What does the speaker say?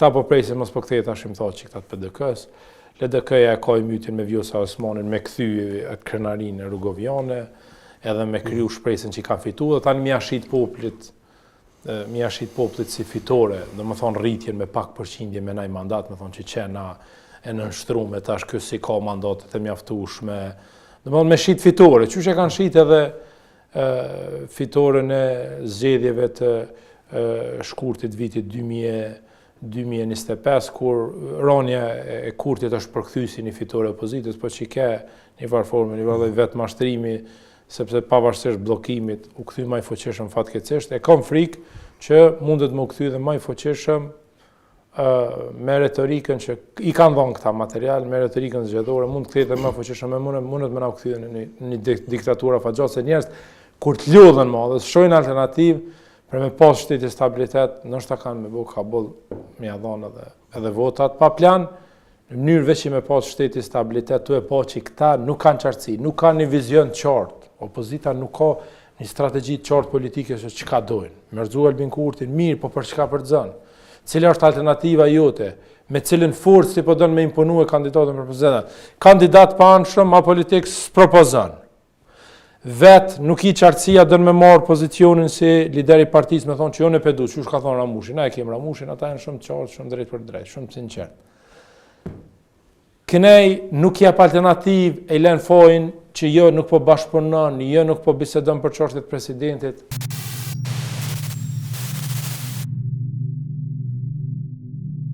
Këta po prej se mos po kthehet tash më thotë që këta të PDK-s. LDK-ja e ka mytjen me Vjosa Osmanin me kthy atë krenarinë rrugoviane, edhe me kriju shpresën që i kanë fituar, dhe tani mi ashit popullit si fitore, domethënë rritjen me pak përqindje me naj mandat, me thonë që qena e nënshtrume tash ky si ka mandatet e mjaftueshme. Domethënë me shit fitore, qysh e kanë shit edhe fitoren e zgjedhjeve të shkurtit vitit 2025, kur rënia e Kurtit është përkthy si një fitore opozitës, po që ke një farë forme, një farë vetë mashtrimi, sepse pavarësisht bllokimit u kthy më i fuqishëm fatkeqësisht, e kam frikë që mundet më u kthy dhe më i fuqishëm me retorikën që i kanë dhënë këta material, me retorikën zgjedhore, mund të kthehet më fuqishëm, mundet më na u kthy në një diktaturë afatgjase, njerëz kur të lodhen më dhe shojnë alternativë për me pas shteti stabilitet, nështë ta kanë me bo kabull me jadhon edhe votat, pa plan, në mënyrë veç që me pas shteti stabilitet, tu e po që këta nuk kanë qartësi, nuk kanë një vizion qartë, opozita nuk ka një strategji qartë politike se çka dojnë. Mërzu Albin Kurtin, mirë, po për çka për zënë? Cila është alternativa jote? Me cilën forcë si po dënë me imponu e kandidatën për president? Kandidat pa anshëm, ma politikë s'propozën. Vetë nuk i qartësia dënë me marë pozicionin si lideri partisë me thonë që jo në pedu, që ka thonë Ramushin, na e kemë Ramushin, ata janë shumë qartë, shumë drejt për drejt, shumë sinqert. Kënej nuk jep alternativ e len fojnë që jo nuk po bashkëpunon, jo nuk po bisedon për çështjet presidentit.